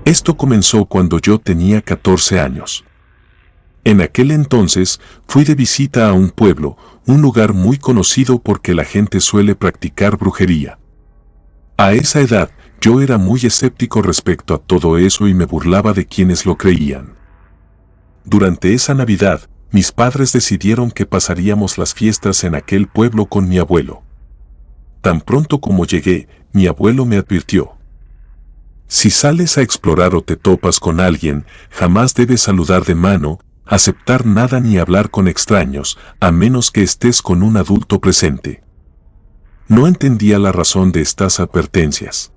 Esto comenzó cuando yo tenía 14 años. En aquel entonces fui de visita a un pueblo, un lugar muy conocido porque la gente suele practicar brujería. A esa edad, yo era muy escéptico respecto a todo eso y me burlaba de quienes lo creían. Durante esa Navidad, mis padres decidieron que pasaríamos las fiestas en aquel pueblo con mi abuelo. Tan pronto como llegué, mi abuelo me advirtió: si sales a explorar o te topas con alguien, jamás debes saludar de mano, aceptar nada ni hablar con extraños, a menos que estés con un adulto presente. No entendía la razón de estas advertencias.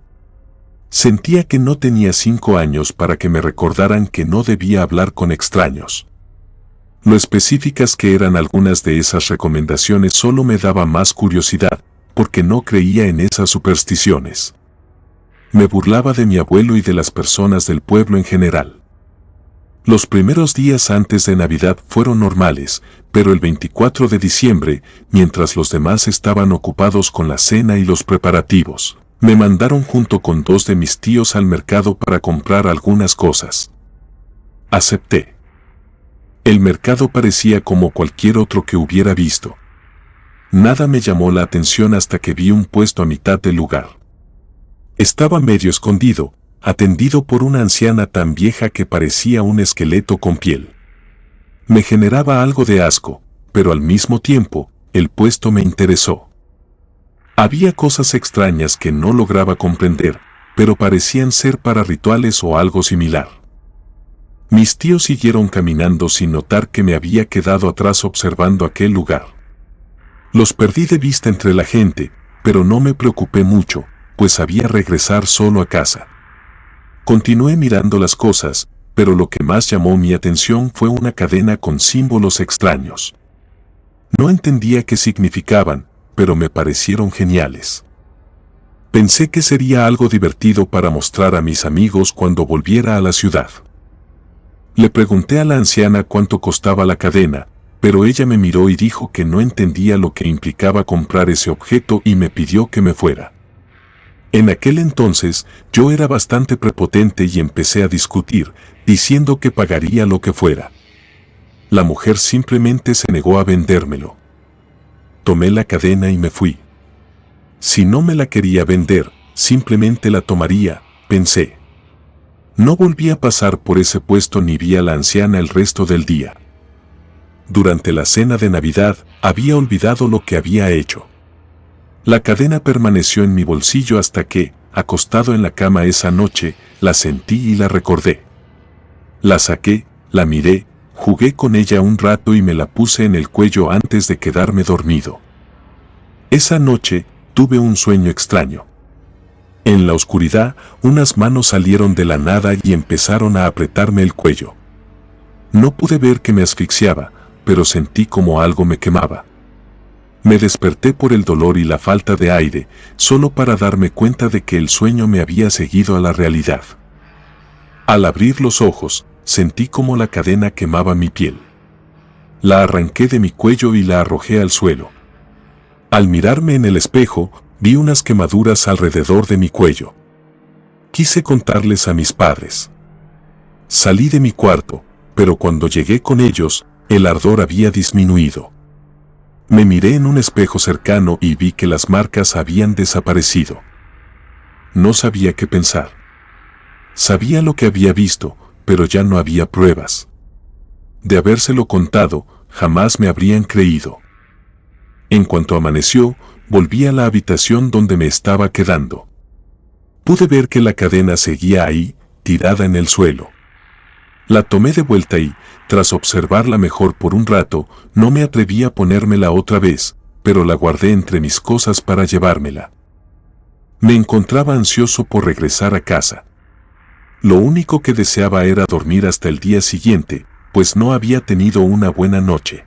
Sentía que no tenía 5 años para que me recordaran que no debía hablar con extraños. Lo específicas que eran algunas de esas recomendaciones solo me daba más curiosidad, porque no creía en esas supersticiones. Me burlaba de mi abuelo y de las personas del pueblo en general. Los primeros días antes de Navidad fueron normales, pero el 24 de diciembre, mientras los demás estaban ocupados con la cena y los preparativos, me mandaron junto con 2 de mis tíos al mercado para comprar algunas cosas. Acepté. El mercado parecía como cualquier otro que hubiera visto. Nada me llamó la atención hasta que vi un puesto a mitad del lugar. Estaba medio escondido, atendido por una anciana tan vieja que parecía un esqueleto con piel. Me generaba algo de asco, pero al mismo tiempo, el puesto me interesó. Había cosas extrañas que no lograba comprender, pero parecían ser para rituales o algo similar. Mis tíos siguieron caminando sin notar que me había quedado atrás observando aquel lugar. Los perdí de vista entre la gente, pero no me preocupé mucho, pues sabía regresar solo a casa. Continué mirando las cosas, pero lo que más llamó mi atención fue una cadena con símbolos extraños. No entendía qué significaban, pero me parecieron geniales. Pensé que sería algo divertido para mostrar a mis amigos cuando volviera a la ciudad. Le pregunté a la anciana cuánto costaba la cadena, pero ella me miró y dijo que no entendía lo que implicaba comprar ese objeto y me pidió que me fuera. En aquel entonces, yo era bastante prepotente y empecé a discutir, diciendo que pagaría lo que fuera. La mujer simplemente se negó a vendérmelo. Tomé la cadena y me fui. Si no me la quería vender, simplemente la tomaría, pensé. No volví a pasar por ese puesto ni vi a la anciana el resto del día. Durante la cena de Navidad, había olvidado lo que había hecho. La cadena permaneció en mi bolsillo hasta que, acostado en la cama esa noche, la sentí y la recordé. La saqué, la miré, jugué con ella un rato y me la puse en el cuello antes de quedarme dormido. Esa noche, tuve un sueño extraño. En la oscuridad, unas manos salieron de la nada y empezaron a apretarme el cuello. No pude ver que me asfixiaba, pero sentí como algo me quemaba. Me desperté por el dolor y la falta de aire, solo para darme cuenta de que el sueño me había seguido a la realidad. Al abrir los ojos, sentí como la cadena quemaba mi piel. La arranqué de mi cuello y la arrojé al suelo. Al mirarme en el espejo, vi unas quemaduras alrededor de mi cuello. Quise contarles a mis padres. Salí de mi cuarto, pero cuando llegué con ellos, el ardor había disminuido. Me miré en un espejo cercano y vi que las marcas habían desaparecido. No sabía qué pensar. Sabía lo que había visto, pero ya no había pruebas. De habérselo contado, jamás me habrían creído. En cuanto amaneció, volví a la habitación donde me estaba quedando. Pude ver que la cadena seguía ahí, tirada en el suelo. La tomé de vuelta y, tras observarla mejor por un rato, no me atreví a ponérmela otra vez, pero la guardé entre mis cosas para llevármela. Me encontraba ansioso por regresar a casa. Lo único que deseaba era dormir hasta el día siguiente, pues no había tenido una buena noche.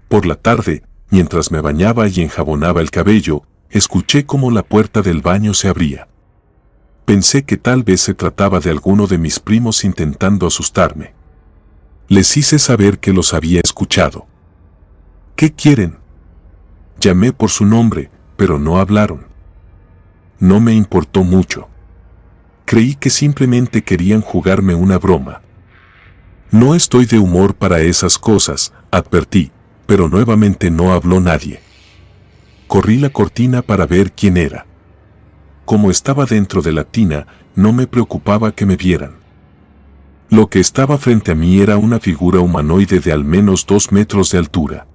Por la tarde, mientras me bañaba y enjabonaba el cabello, escuché cómo la puerta del baño se abría. Pensé que tal vez se trataba de alguno de mis primos intentando asustarme. Les hice saber que los había escuchado. ¿Qué quieren? Llamé por su nombre, pero no hablaron. No me importó mucho. Creí que simplemente querían jugarme una broma. No estoy de humor para esas cosas, advertí, pero nuevamente no habló nadie. Corrí la cortina para ver quién era. Como estaba dentro de la tina, no me preocupaba que me vieran. Lo que estaba frente a mí era una figura humanoide de al menos 2 metros de altura.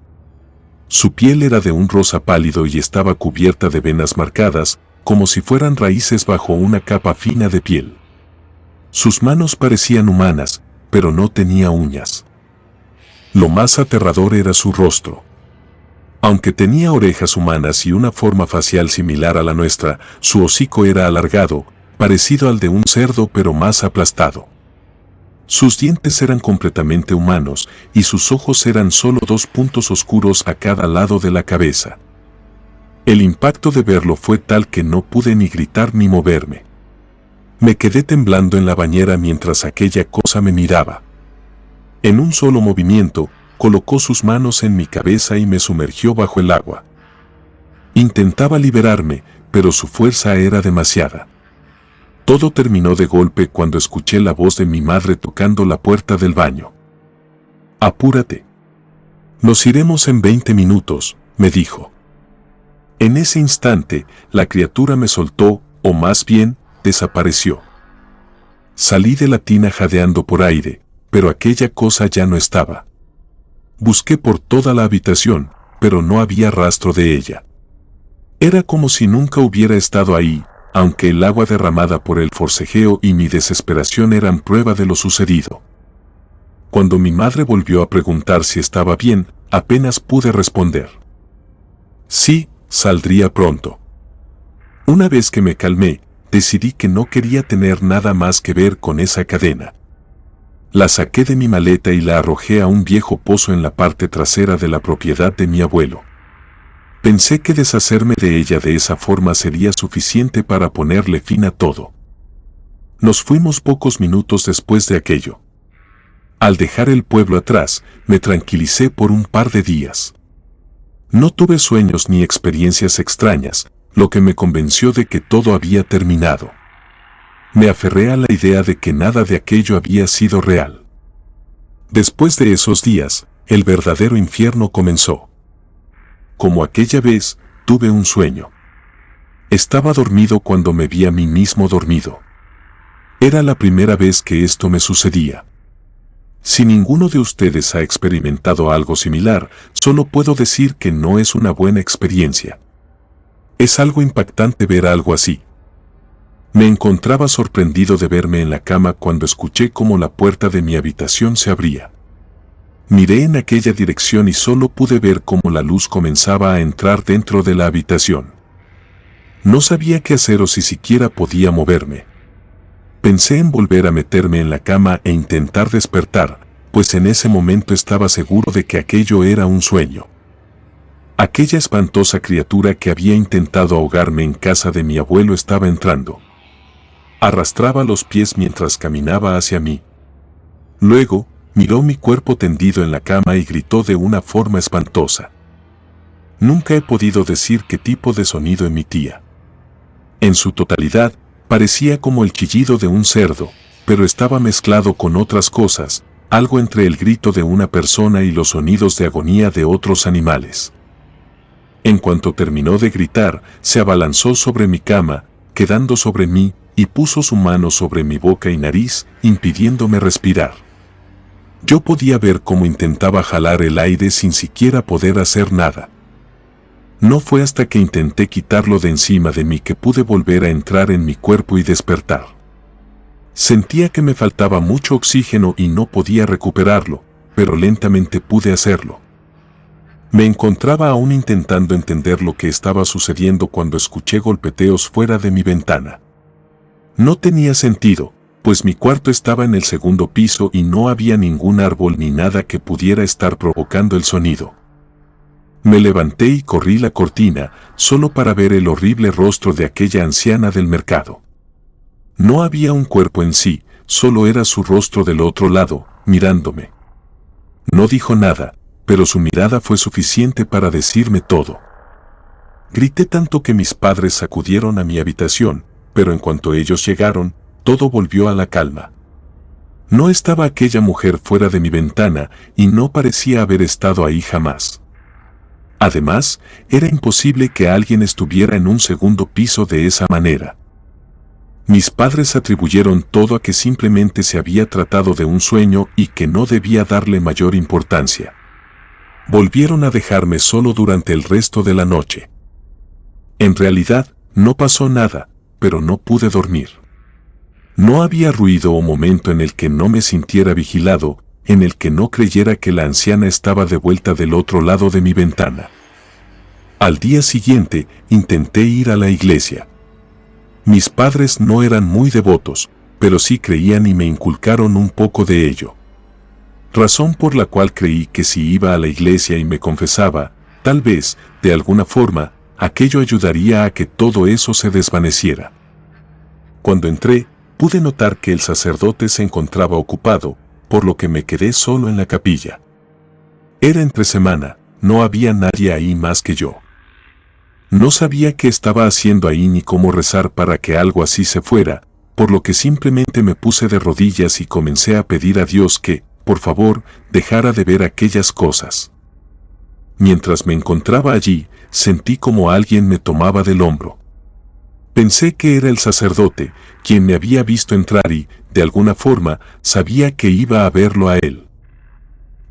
Su piel era de un rosa pálido y estaba cubierta de venas marcadas, como si fueran raíces bajo una capa fina de piel. Sus manos parecían humanas, pero no tenía uñas. Lo más aterrador era su rostro. Aunque tenía orejas humanas y una forma facial similar a la nuestra, su hocico era alargado, parecido al de un cerdo pero más aplastado. Sus dientes eran completamente humanos y sus ojos eran solo 2 puntos oscuros a cada lado de la cabeza. El impacto de verlo fue tal que no pude ni gritar ni moverme. Me quedé temblando en la bañera mientras aquella cosa me miraba. En un solo movimiento, colocó sus manos en mi cabeza y me sumergió bajo el agua. Intentaba liberarme, pero su fuerza era demasiada. Todo terminó de golpe cuando escuché la voz de mi madre tocando la puerta del baño. «Apúrate. Nos iremos en 20 minutos», me dijo. En ese instante, la criatura me soltó, o más bien, desapareció. Salí de la tina jadeando por aire, pero aquella cosa ya no estaba. Busqué por toda la habitación, pero no había rastro de ella. Era como si nunca hubiera estado ahí, aunque el agua derramada por el forcejeo y mi desesperación eran prueba de lo sucedido. Cuando mi madre volvió a preguntar si estaba bien, apenas pude responder. Sí, saldría pronto. Una vez que me calmé, decidí que no quería tener nada más que ver con esa cadena. La saqué de mi maleta y la arrojé a un viejo pozo en la parte trasera de la propiedad de mi abuelo. Pensé que deshacerme de ella de esa forma sería suficiente para ponerle fin a todo. Nos fuimos pocos minutos después de aquello. Al dejar el pueblo atrás, me tranquilicé por un par de días. No tuve sueños ni experiencias extrañas, lo que me convenció de que todo había terminado. Me aferré a la idea de que nada de aquello había sido real. Después de esos días, el verdadero infierno comenzó. Como aquella vez, tuve un sueño. Estaba dormido cuando me vi a mí mismo dormido. Era la primera vez que esto me sucedía. Si ninguno de ustedes ha experimentado algo similar, solo puedo decir que no es una buena experiencia. Es algo impactante ver algo así. Me encontraba sorprendido de verme en la cama cuando escuché cómo la puerta de mi habitación se abría. Miré en aquella dirección y solo pude ver cómo la luz comenzaba a entrar dentro de la habitación. No sabía qué hacer o si siquiera podía moverme. Pensé en volver a meterme en la cama e intentar despertar, pues en ese momento estaba seguro de que aquello era un sueño. Aquella espantosa criatura que había intentado ahogarme en casa de mi abuelo estaba entrando. Arrastraba los pies mientras caminaba hacia mí. Luego, miró mi cuerpo tendido en la cama y gritó de una forma espantosa. Nunca he podido decir qué tipo de sonido emitía. En su totalidad, parecía como el chillido de un cerdo, pero estaba mezclado con otras cosas, algo entre el grito de una persona y los sonidos de agonía de otros animales. En cuanto terminó de gritar, se abalanzó sobre mi cama, quedando sobre mí, y puso su mano sobre mi boca y nariz, impidiéndome respirar. Yo podía ver cómo intentaba jalar el aire sin siquiera poder hacer nada. No fue hasta que intenté quitarlo de encima de mí que pude volver a entrar en mi cuerpo y despertar. Sentía que me faltaba mucho oxígeno y no podía recuperarlo, pero lentamente pude hacerlo. Me encontraba aún intentando entender lo que estaba sucediendo cuando escuché golpeteos fuera de mi ventana. No tenía sentido, pues mi cuarto estaba en el segundo piso y no había ningún árbol ni nada que pudiera estar provocando el sonido. Me levanté y corrí la cortina, solo para ver el horrible rostro de aquella anciana del mercado. No había un cuerpo en sí, solo era su rostro del otro lado, mirándome. No dijo nada, pero su mirada fue suficiente para decirme todo. Grité tanto que mis padres acudieron a mi habitación, pero en cuanto ellos llegaron, todo volvió a la calma. No estaba aquella mujer fuera de mi ventana y no parecía haber estado ahí jamás. Además, era imposible que alguien estuviera en un segundo piso de esa manera. Mis padres atribuyeron todo a que simplemente se había tratado de un sueño y que no debía darle mayor importancia. Volvieron a dejarme solo durante el resto de la noche. En realidad, no pasó nada, pero no pude dormir. No había ruido o momento en el que no me sintiera vigilado, en el que no creyera que la anciana estaba de vuelta del otro lado de mi ventana. Al día siguiente, intenté ir a la iglesia. Mis padres no eran muy devotos, pero sí creían y me inculcaron un poco de ello. Razón por la cual creí que si iba a la iglesia y me confesaba, tal vez, de alguna forma, aquello ayudaría a que todo eso se desvaneciera. Cuando entré, pude notar que el sacerdote se encontraba ocupado, por lo que me quedé solo en la capilla. Era entre semana, no había nadie ahí más que yo. No sabía qué estaba haciendo ahí ni cómo rezar para que algo así se fuera, por lo que simplemente me puse de rodillas y comencé a pedir a Dios que, por favor, dejara de ver aquellas cosas. Mientras me encontraba allí, sentí como alguien me tomaba del hombro. Pensé que era el sacerdote, quien me había visto entrar y, de alguna forma, sabía que iba a verlo a él.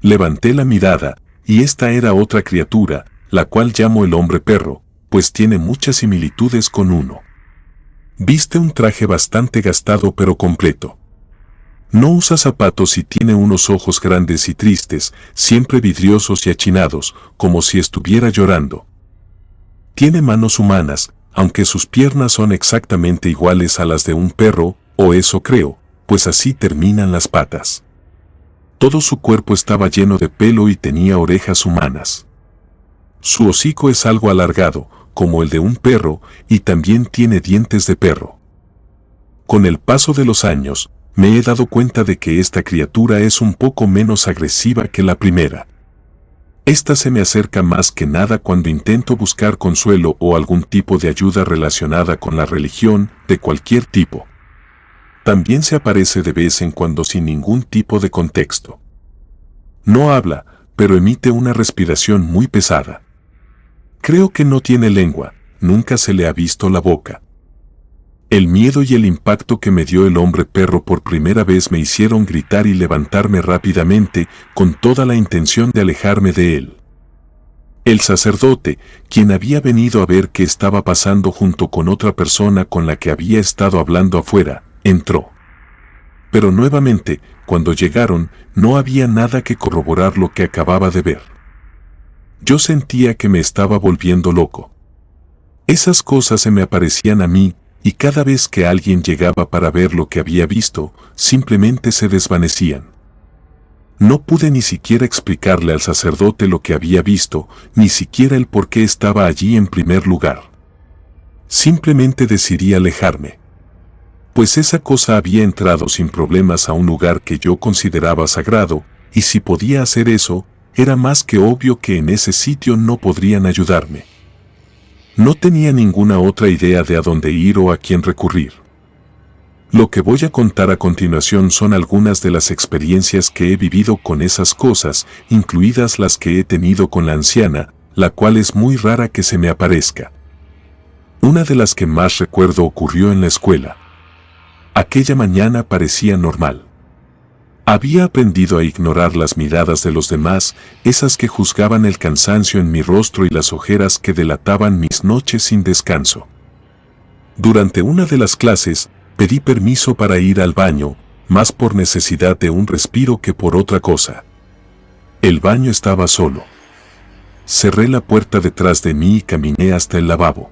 Levanté la mirada, y esta era otra criatura, la cual llamo el hombre perro, pues tiene muchas similitudes con uno. Viste un traje bastante gastado pero completo. No usa zapatos y tiene unos ojos grandes y tristes, siempre vidriosos y achinados, como si estuviera llorando. Tiene manos humanas, aunque sus piernas son exactamente iguales a las de un perro, o eso creo, pues así terminan las patas. Todo su cuerpo estaba lleno de pelo y tenía orejas humanas. Su hocico es algo alargado, como el de un perro, y también tiene dientes de perro. Con el paso de los años, me he dado cuenta de que esta criatura es un poco menos agresiva que la primera. Esta se me acerca más que nada cuando intento buscar consuelo o algún tipo de ayuda relacionada con la religión, de cualquier tipo. También se aparece de vez en cuando sin ningún tipo de contexto. No habla, pero emite una respiración muy pesada. Creo que no tiene lengua, nunca se le ha visto la boca. El miedo y el impacto que me dio el hombre perro por primera vez me hicieron gritar y levantarme rápidamente, con toda la intención de alejarme de él. El sacerdote, quien había venido a ver qué estaba pasando junto con otra persona con la que había estado hablando afuera, entró. Pero nuevamente, cuando llegaron, no había nada que corroborar lo que acababa de ver. Yo sentía que me estaba volviendo loco. Esas cosas se me aparecían a mí, y cada vez que alguien llegaba para ver lo que había visto, simplemente se desvanecían. No pude ni siquiera explicarle al sacerdote lo que había visto, ni siquiera el por qué estaba allí en primer lugar. Simplemente decidí alejarme. Pues esa cosa había entrado sin problemas a un lugar que yo consideraba sagrado, y si podía hacer eso, era más que obvio que en ese sitio no podrían ayudarme. No tenía ninguna otra idea de a dónde ir o a quién recurrir. Lo que voy a contar a continuación son algunas de las experiencias que he vivido con esas cosas, incluidas las que he tenido con la anciana, la cual es muy rara que se me aparezca. Una de las que más recuerdo ocurrió en la escuela. Aquella mañana parecía normal. Había aprendido a ignorar las miradas de los demás, esas que juzgaban el cansancio en mi rostro y las ojeras que delataban mis noches sin descanso. Durante una de las clases, pedí permiso para ir al baño, más por necesidad de un respiro que por otra cosa. El baño estaba solo. Cerré la puerta detrás de mí y caminé hasta el lavabo.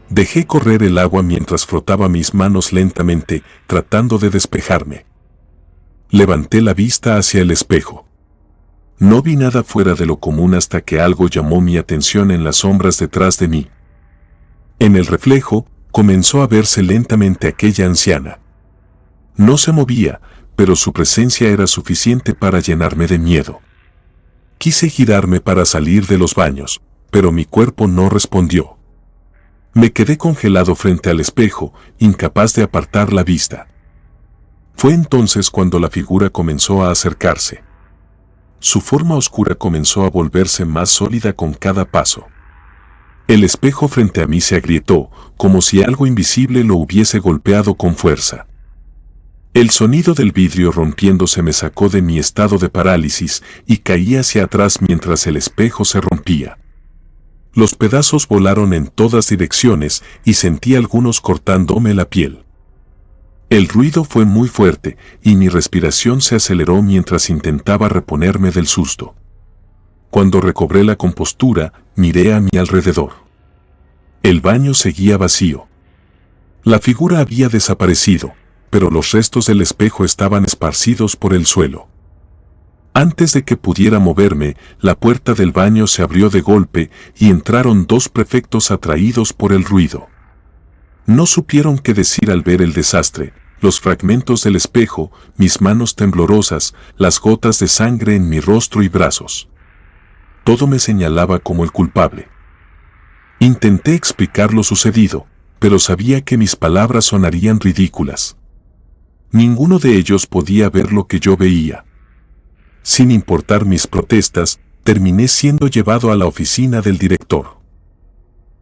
Dejé correr el agua mientras frotaba mis manos lentamente, tratando de despejarme. Levanté la vista hacia el espejo. No vi nada fuera de lo común hasta que algo llamó mi atención en las sombras detrás de mí. En el reflejo, comenzó a verse lentamente aquella anciana. No se movía, pero su presencia era suficiente para llenarme de miedo. Quise girarme para salir de los baños, pero mi cuerpo no respondió. Me quedé congelado frente al espejo, incapaz de apartar la vista. Fue entonces cuando la figura comenzó a acercarse. Su forma oscura comenzó a volverse más sólida con cada paso. El espejo frente a mí se agrietó, como si algo invisible lo hubiese golpeado con fuerza. El sonido del vidrio rompiéndose me sacó de mi estado de parálisis y caí hacia atrás mientras el espejo se rompía. Los pedazos volaron en todas direcciones y sentí algunos cortándome la piel. El ruido fue muy fuerte y mi respiración se aceleró mientras intentaba reponerme del susto. Cuando recobré la compostura, miré a mi alrededor. El baño seguía vacío. La figura había desaparecido, pero los restos del espejo estaban esparcidos por el suelo. Antes de que pudiera moverme, la puerta del baño se abrió de golpe y entraron dos prefectos atraídos por el ruido. No supieron qué decir al ver el desastre, los fragmentos del espejo, mis manos temblorosas, las gotas de sangre en mi rostro y brazos. Todo me señalaba como el culpable. Intenté explicar lo sucedido, pero sabía que mis palabras sonarían ridículas. Ninguno de ellos podía ver lo que yo veía. Sin importar mis protestas, terminé siendo llevado a la oficina del director.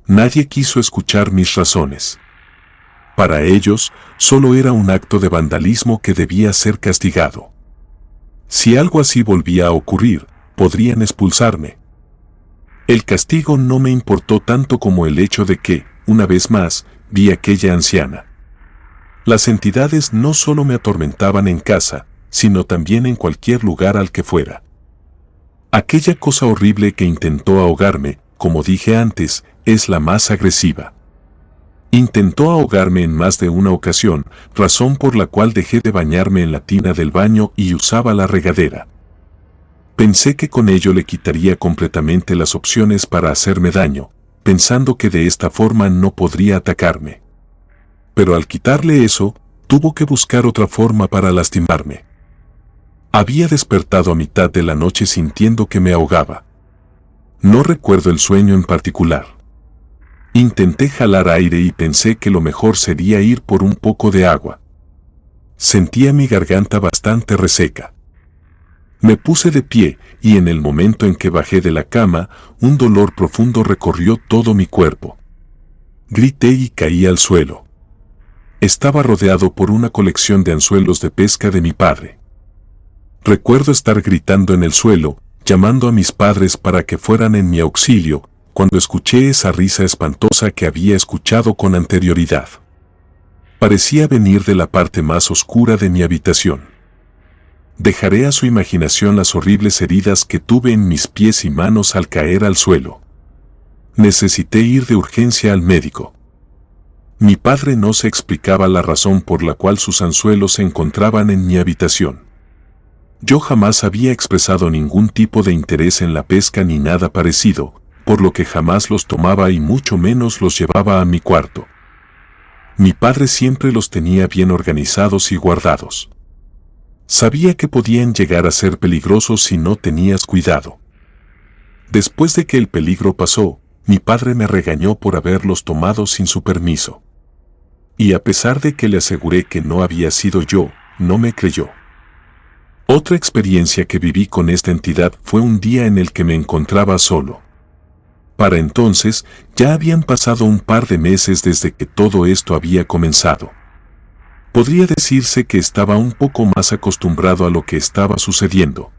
Nadie quiso escuchar mis razones. Para ellos, solo era un acto de vandalismo que debía ser castigado. Si algo así volvía a ocurrir, podrían expulsarme. El castigo no me importó tanto como el hecho de que, una vez más, vi a aquella anciana. Las entidades no solo me atormentaban en casa, sino también en cualquier lugar al que fuera. Aquella cosa horrible que intentó ahogarme, como dije antes, es la más agresiva. Intentó ahogarme en más de una ocasión, razón por la cual dejé de bañarme en la tina del baño y usaba la regadera. Pensé que con ello le quitaría completamente las opciones para hacerme daño, pensando que de esta forma no podría atacarme. Pero al quitarle eso, tuvo que buscar otra forma para lastimarme. Había despertado a mitad de la noche sintiendo que me ahogaba. No recuerdo el sueño en particular. Intenté jalar aire y pensé que lo mejor sería ir por un poco de agua. Sentía mi garganta bastante reseca. Me puse de pie y en el momento en que bajé de la cama, un dolor profundo recorrió todo mi cuerpo. Grité y caí al suelo. Estaba rodeado por una colección de anzuelos de pesca de mi padre. Recuerdo estar gritando en el suelo, llamando a mis padres para que fueran en mi auxilio, cuando escuché esa risa espantosa que había escuchado con anterioridad. Parecía venir de la parte más oscura de mi habitación. Dejaré a su imaginación las horribles heridas que tuve en mis pies y manos al caer al suelo. Necesité ir de urgencia al médico. Mi padre no se explicaba la razón por la cual sus anzuelos se encontraban en mi habitación. Yo jamás había expresado ningún tipo de interés en la pesca ni nada parecido, por lo que jamás los tomaba y mucho menos los llevaba a mi cuarto. Mi padre siempre los tenía bien organizados y guardados. Sabía que podían llegar a ser peligrosos si no tenías cuidado. Después de que el peligro pasó, mi padre me regañó por haberlos tomado sin su permiso. Y a pesar de que le aseguré que no había sido yo, no me creyó. Otra experiencia que viví con esta entidad fue un día en el que me encontraba solo. Para entonces, ya habían pasado un par de meses desde que todo esto había comenzado. Podría decirse que estaba un poco más acostumbrado a lo que estaba sucediendo.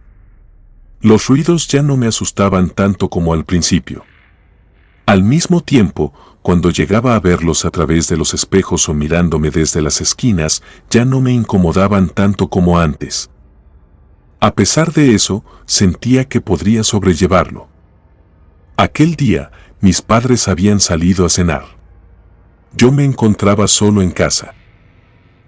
Los ruidos ya no me asustaban tanto como al principio. Al mismo tiempo, cuando llegaba a verlos a través de los espejos o mirándome desde las esquinas, ya no me incomodaban tanto como antes. A pesar de eso, sentía que podría sobrellevarlo. Aquel día, mis padres habían salido a cenar. Yo me encontraba solo en casa.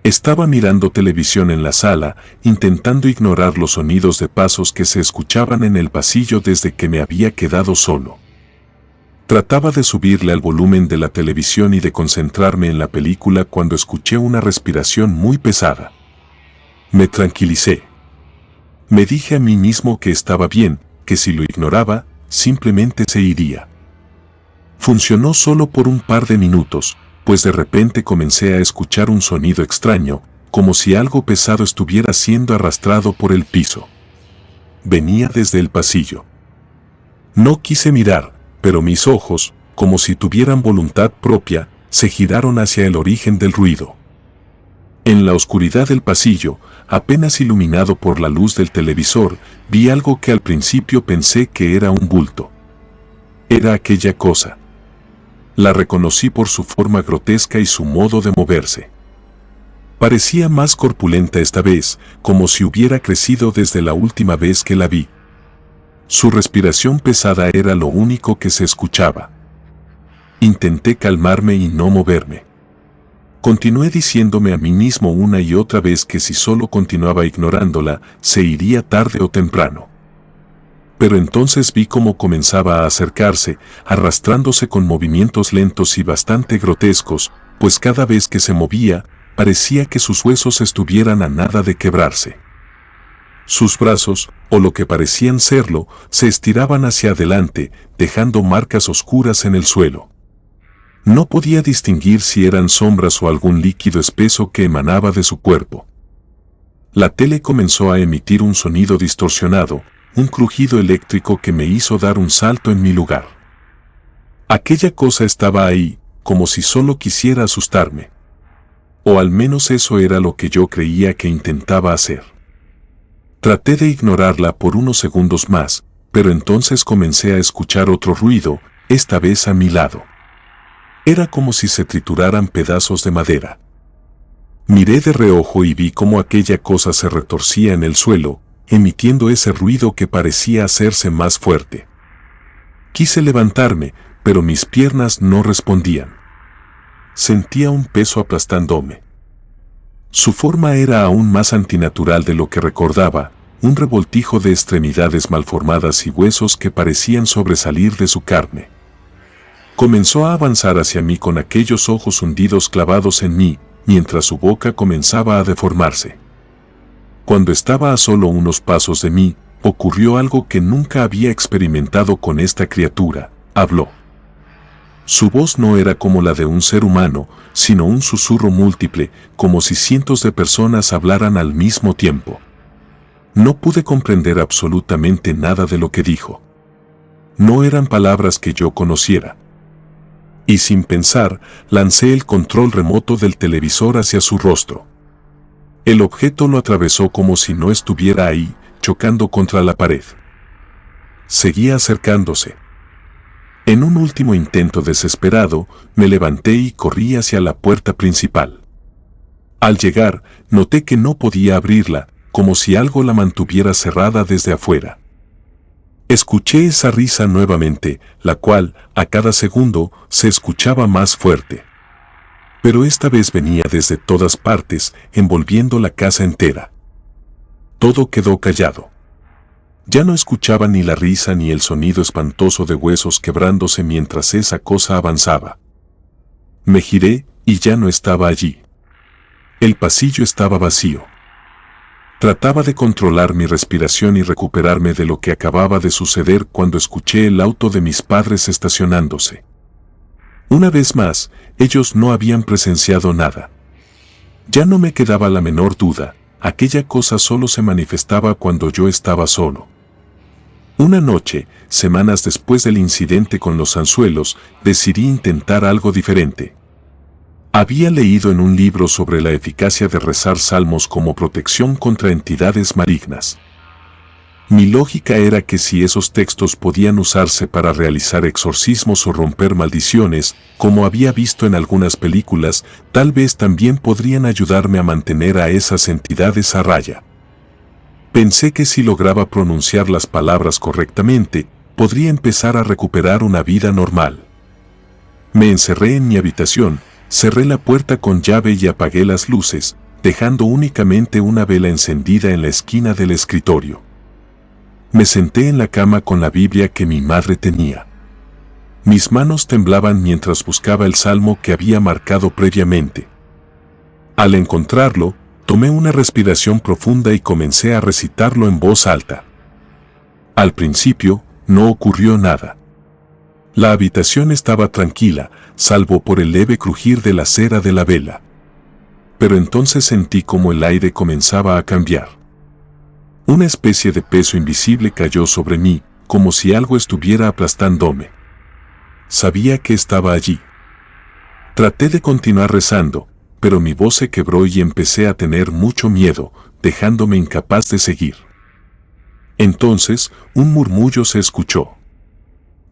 Estaba mirando televisión en la sala, intentando ignorar los sonidos de pasos que se escuchaban en el pasillo desde que me había quedado solo. Trataba de subirle al volumen de la televisión y de concentrarme en la película cuando escuché una respiración muy pesada. Me tranquilicé. Me dije a mí mismo que estaba bien, que si lo ignoraba, simplemente se iría. Funcionó solo por un par de minutos, pues de repente comencé a escuchar un sonido extraño, como si algo pesado estuviera siendo arrastrado por el piso. Venía desde el pasillo. No quise mirar, pero mis ojos, como si tuvieran voluntad propia, se giraron hacia el origen del ruido. En la oscuridad del pasillo, apenas iluminado por la luz del televisor, vi algo que al principio pensé que era un bulto. Era aquella cosa. La reconocí por su forma grotesca y su modo de moverse. Parecía más corpulenta esta vez, como si hubiera crecido desde la última vez que la vi. Su respiración pesada era lo único que se escuchaba. Intenté calmarme y no moverme. Continué diciéndome a mí mismo una y otra vez que si solo continuaba ignorándola, se iría tarde o temprano. Pero entonces vi cómo comenzaba a acercarse, arrastrándose con movimientos lentos y bastante grotescos, pues cada vez que se movía, parecía que sus huesos estuvieran a nada de quebrarse. Sus brazos, o lo que parecían serlo, se estiraban hacia adelante, dejando marcas oscuras en el suelo. No podía distinguir si eran sombras o algún líquido espeso que emanaba de su cuerpo. La tele comenzó a emitir un sonido distorsionado, un crujido eléctrico que me hizo dar un salto en mi lugar. Aquella cosa estaba ahí, como si solo quisiera asustarme. O al menos eso era lo que yo creía que intentaba hacer. Traté de ignorarla por unos segundos más, pero entonces comencé a escuchar otro ruido, esta vez a mi lado. Era como si se trituraran pedazos de madera. Miré de reojo y vi cómo aquella cosa se retorcía en el suelo, emitiendo ese ruido que parecía hacerse más fuerte. Quise levantarme, pero mis piernas no respondían. Sentía un peso aplastándome. Su forma era aún más antinatural de lo que recordaba, un revoltijo de extremidades malformadas y huesos que parecían sobresalir de su carne. Comenzó a avanzar hacia mí con aquellos ojos hundidos clavados en mí, mientras su boca comenzaba a deformarse. Cuando estaba a solo unos pasos de mí, ocurrió algo que nunca había experimentado con esta criatura. Habló. Su voz no era como la de un ser humano, sino un susurro múltiple, como si cientos de personas hablaran al mismo tiempo. No pude comprender absolutamente nada de lo que dijo. No eran palabras que yo conociera. Y sin pensar, lancé el control remoto del televisor hacia su rostro. El objeto lo atravesó como si no estuviera ahí, chocando contra la pared. Seguía acercándose. En un último intento desesperado, me levanté y corrí hacia la puerta principal. Al llegar, noté que no podía abrirla, como si algo la mantuviera cerrada desde afuera. Escuché esa risa nuevamente, la cual, a cada segundo, se escuchaba más fuerte. Pero esta vez venía desde todas partes, envolviendo la casa entera. Todo quedó callado. Ya no escuchaba ni la risa ni el sonido espantoso de huesos quebrándose mientras esa cosa avanzaba. Me giré y ya no estaba allí. El pasillo estaba vacío. Trataba de controlar mi respiración y recuperarme de lo que acababa de suceder cuando escuché el auto de mis padres estacionándose. Una vez más, ellos no habían presenciado nada. Ya no me quedaba la menor duda, aquella cosa solo se manifestaba cuando yo estaba solo. Una noche, semanas después del incidente con los anzuelos, decidí intentar algo diferente. Había leído en un libro sobre la eficacia de rezar salmos como protección contra entidades malignas. Mi lógica era que si esos textos podían usarse para realizar exorcismos o romper maldiciones, como había visto en algunas películas, tal vez también podrían ayudarme a mantener a esas entidades a raya. Pensé que si lograba pronunciar las palabras correctamente, podría empezar a recuperar una vida normal. Me encerré en mi habitación, cerré la puerta con llave y apagué las luces, dejando únicamente una vela encendida en la esquina del escritorio. Me senté en la cama con la Biblia que mi madre tenía. Mis manos temblaban mientras buscaba el salmo que había marcado previamente. Al encontrarlo, tomé una respiración profunda y comencé a recitarlo en voz alta. Al principio, no ocurrió nada. La habitación estaba tranquila, salvo por el leve crujir de la cera de la vela. Pero entonces sentí como el aire comenzaba a cambiar. Una especie de peso invisible cayó sobre mí, como si algo estuviera aplastándome. Sabía que estaba allí. Traté de continuar rezando, pero mi voz se quebró y empecé a tener mucho miedo, dejándome incapaz de seguir. Entonces, un murmullo se escuchó.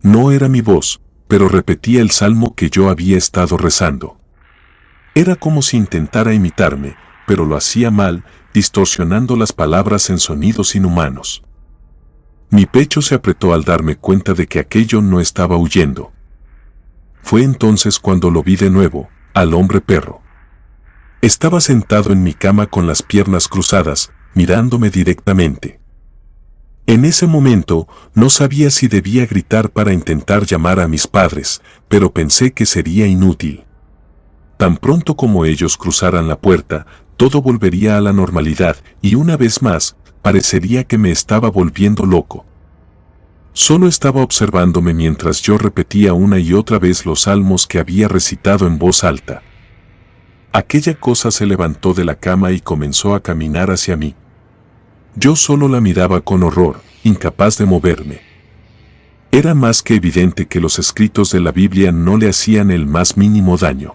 No era mi voz, pero repetía el salmo que yo había estado rezando. Era como si intentara imitarme, pero lo hacía mal, distorsionando las palabras en sonidos inhumanos. Mi pecho se apretó al darme cuenta de que aquello no estaba huyendo. Fue entonces cuando lo vi de nuevo, al hombre perro. Estaba sentado en mi cama con las piernas cruzadas, mirándome directamente. En ese momento, no sabía si debía gritar para intentar llamar a mis padres, pero pensé que sería inútil. Tan pronto como ellos cruzaran la puerta, todo volvería a la normalidad y una vez más, parecería que me estaba volviendo loco. Solo estaba observándome mientras yo repetía una y otra vez los salmos que había recitado en voz alta. Aquella cosa se levantó de la cama y comenzó a caminar hacia mí. Yo solo la miraba con horror, incapaz de moverme. Era más que evidente que los escritos de la Biblia no le hacían el más mínimo daño.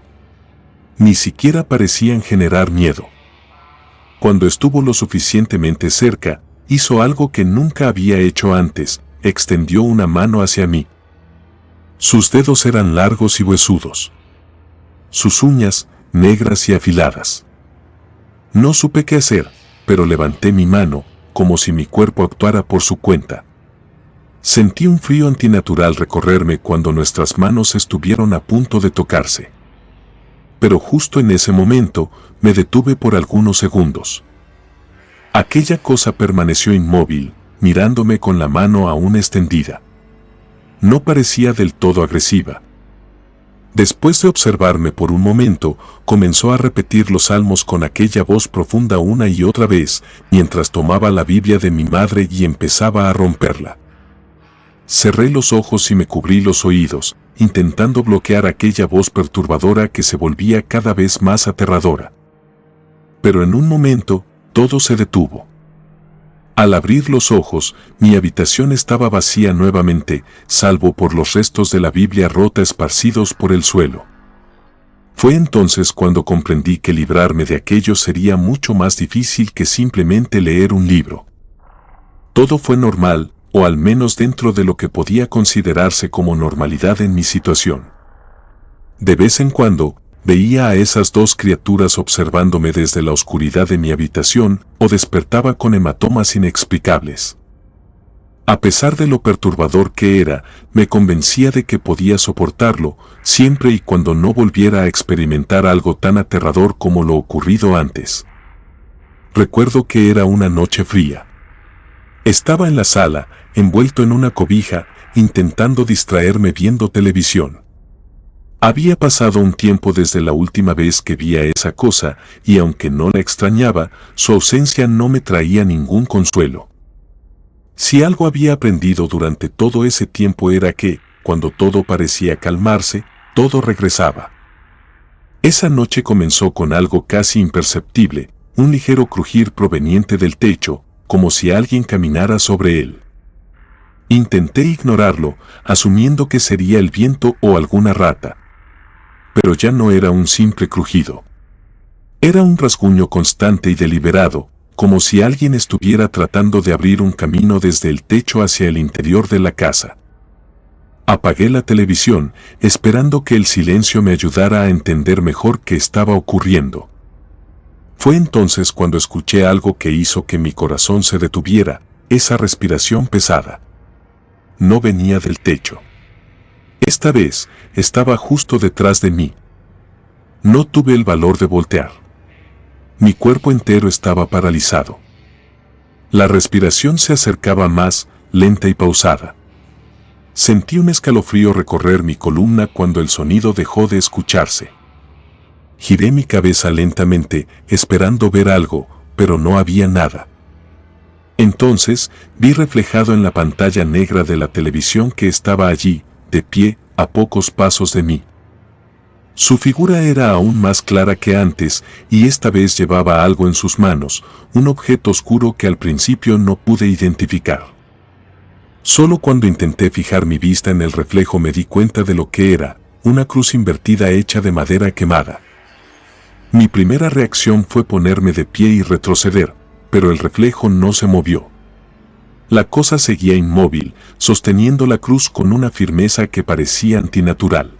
Ni siquiera parecían generar miedo. Cuando estuvo lo suficientemente cerca, hizo algo que nunca había hecho antes, extendió una mano hacia mí. Sus dedos eran largos y huesudos. Sus uñas, negras y afiladas. No supe qué hacer, pero levanté mi mano, como si mi cuerpo actuara por su cuenta. Sentí un frío antinatural recorrerme cuando nuestras manos estuvieron a punto de tocarse. Pero justo en ese momento, me detuve por algunos segundos. Aquella cosa permaneció inmóvil, mirándome con la mano aún extendida. No parecía del todo agresiva. Después de observarme por un momento, comenzó a repetir los salmos con aquella voz profunda una y otra vez, mientras tomaba la Biblia de mi madre y empezaba a romperla. Cerré los ojos y me cubrí los oídos, intentando bloquear aquella voz perturbadora que se volvía cada vez más aterradora. Pero en un momento, todo se detuvo. Al abrir los ojos, mi habitación estaba vacía nuevamente, salvo por los restos de la Biblia rota esparcidos por el suelo. Fue entonces cuando comprendí que librarme de aquello sería mucho más difícil que simplemente leer un libro. Todo fue normal, o al menos dentro de lo que podía considerarse como normalidad en mi situación. De vez en cuando, veía a esas dos criaturas observándome desde la oscuridad de mi habitación o despertaba con hematomas inexplicables. A pesar de lo perturbador que era, me convencía de que podía soportarlo, siempre y cuando no volviera a experimentar algo tan aterrador como lo ocurrido antes. Recuerdo que era una noche fría. Estaba en la sala, envuelto en una cobija, intentando distraerme viendo televisión. Había pasado un tiempo desde la última vez que vi a esa cosa, y aunque no la extrañaba, su ausencia no me traía ningún consuelo. Si algo había aprendido durante todo ese tiempo era que, cuando todo parecía calmarse, todo regresaba. Esa noche comenzó con algo casi imperceptible, un ligero crujir proveniente del techo, como si alguien caminara sobre él. Intenté ignorarlo, asumiendo que sería el viento o alguna rata. Pero ya no era un simple crujido. Era un rasguño constante y deliberado, como si alguien estuviera tratando de abrir un camino desde el techo hacia el interior de la casa. Apagué la televisión, esperando que el silencio me ayudara a entender mejor qué estaba ocurriendo. Fue entonces cuando escuché algo que hizo que mi corazón se detuviera, esa respiración pesada. No venía del techo. Esta vez, estaba justo detrás de mí. No tuve el valor de voltear. Mi cuerpo entero estaba paralizado. La respiración se acercaba más, lenta y pausada. Sentí un escalofrío recorrer mi columna cuando el sonido dejó de escucharse. Giré mi cabeza lentamente, esperando ver algo, pero no había nada. Entonces, vi reflejado en la pantalla negra de la televisión que estaba allí, de pie, a pocos pasos de mí. Su figura era aún más clara que antes, y esta vez llevaba algo en sus manos, un objeto oscuro que al principio no pude identificar. Solo cuando intenté fijar mi vista en el reflejo me di cuenta de lo que era, una cruz invertida hecha de madera quemada. Mi primera reacción fue ponerme de pie y retroceder, pero el reflejo no se movió. La cosa seguía inmóvil, sosteniendo la cruz con una firmeza que parecía antinatural.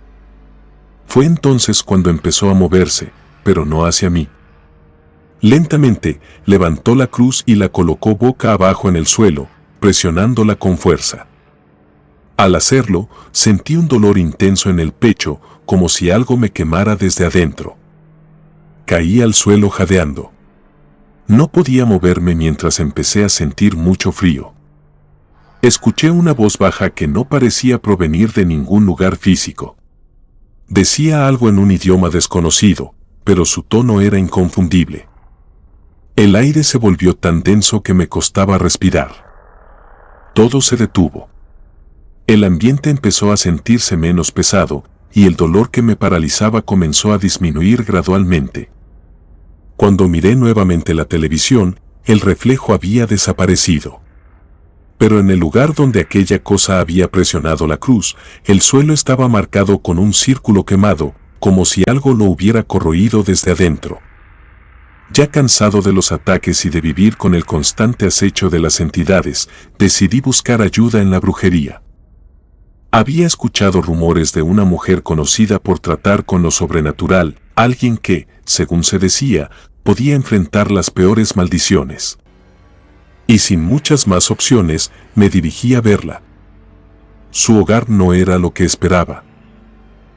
Fue entonces cuando empezó a moverse, pero no hacia mí. Lentamente, levantó la cruz y la colocó boca abajo en el suelo, presionándola con fuerza. Al hacerlo, sentí un dolor intenso en el pecho, como si algo me quemara desde adentro. Caí al suelo jadeando. No podía moverme mientras empecé a sentir mucho frío. Escuché una voz baja que no parecía provenir de ningún lugar físico. Decía algo en un idioma desconocido, pero su tono era inconfundible. El aire se volvió tan denso que me costaba respirar. Todo se detuvo. El ambiente empezó a sentirse menos pesado, y el dolor que me paralizaba comenzó a disminuir gradualmente. Cuando miré nuevamente la televisión, el reflejo había desaparecido. Pero en el lugar donde aquella cosa había presionado la cruz, el suelo estaba marcado con un círculo quemado, como si algo lo hubiera corroído desde adentro. Ya cansado de los ataques y de vivir con el constante acecho de las entidades, decidí buscar ayuda en la brujería. Había escuchado rumores de una mujer conocida por tratar con lo sobrenatural, alguien que, según se decía, podía enfrentar las peores maldiciones. Y sin muchas más opciones, me dirigí a verla. Su hogar no era lo que esperaba.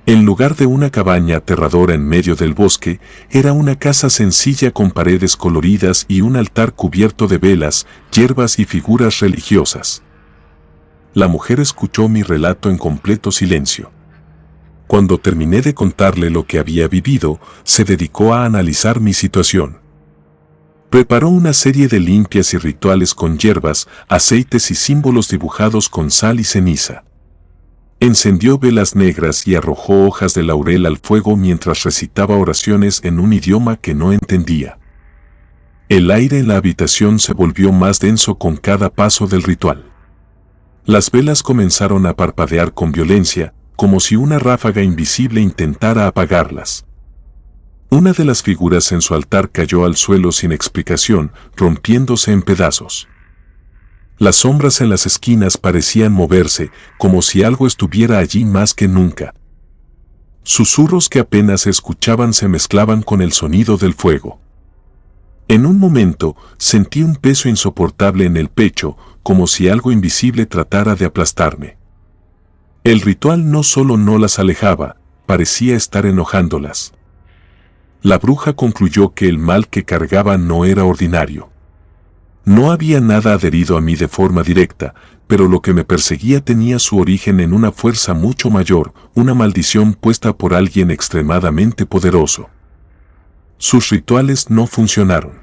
En lugar de una cabaña aterradora en medio del bosque, era una casa sencilla con paredes coloridas y un altar cubierto de velas, hierbas y figuras religiosas. La mujer escuchó mi relato en completo silencio. Cuando terminé de contarle lo que había vivido, se dedicó a analizar mi situación. Preparó una serie de limpias y rituales con hierbas, aceites y símbolos dibujados con sal y ceniza. Encendió velas negras y arrojó hojas de laurel al fuego mientras recitaba oraciones en un idioma que no entendía. El aire en la habitación se volvió más denso con cada paso del ritual. Las velas comenzaron a parpadear con violencia, como si una ráfaga invisible intentara apagarlas. Una de las figuras en su altar cayó al suelo sin explicación, rompiéndose en pedazos. Las sombras en las esquinas parecían moverse, como si algo estuviera allí más que nunca. Susurros que apenas se escuchaban se mezclaban con el sonido del fuego. En un momento, sentí un peso insoportable en el pecho, como si algo invisible tratara de aplastarme. El ritual no solo no las alejaba, parecía estar enojándolas. La bruja concluyó que el mal que cargaba no era ordinario. No había nada adherido a mí de forma directa, pero lo que me perseguía tenía su origen en una fuerza mucho mayor, una maldición puesta por alguien extremadamente poderoso. Sus rituales no funcionaron.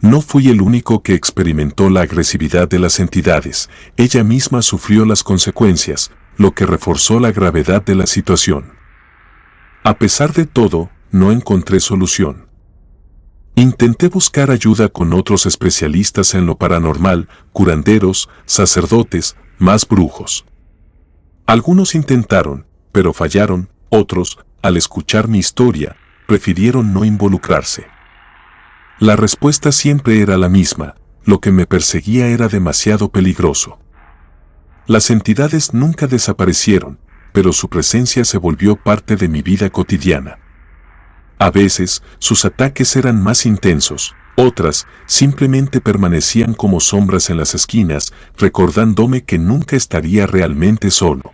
No fui el único que experimentó la agresividad de las entidades, ella misma sufrió las consecuencias, lo que reforzó la gravedad de la situación. A pesar de todo, no encontré solución. Intenté buscar ayuda con otros especialistas en lo paranormal, curanderos, sacerdotes, más brujos. Algunos intentaron, pero fallaron, otros, al escuchar mi historia, prefirieron no involucrarse. La respuesta siempre era la misma, lo que me perseguía era demasiado peligroso. Las entidades nunca desaparecieron, pero su presencia se volvió parte de mi vida cotidiana. A veces, sus ataques eran más intensos, otras, simplemente permanecían como sombras en las esquinas, recordándome que nunca estaría realmente solo.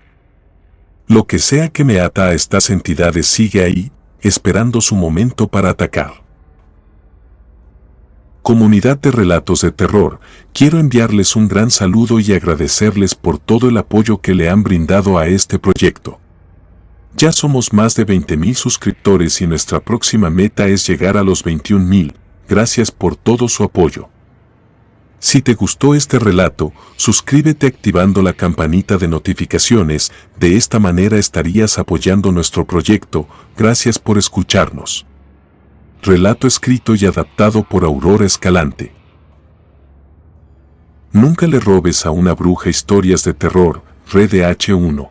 Lo que sea que me ata a estas entidades sigue ahí, esperando su momento para atacar. Comunidad de Relatos de Terror, quiero enviarles un gran saludo y agradecerles por todo el apoyo que le han brindado a este proyecto. Ya somos más de 20,000 suscriptores y nuestra próxima meta es llegar a los 21,000. Gracias por todo su apoyo. Si te gustó este relato, suscríbete activando la campanita de notificaciones, de esta manera estarías apoyando nuestro proyecto. Gracias por escucharnos. Relato escrito y adaptado por Aurora Escalante. Nunca le robes a una bruja historias de terror, Red de H1.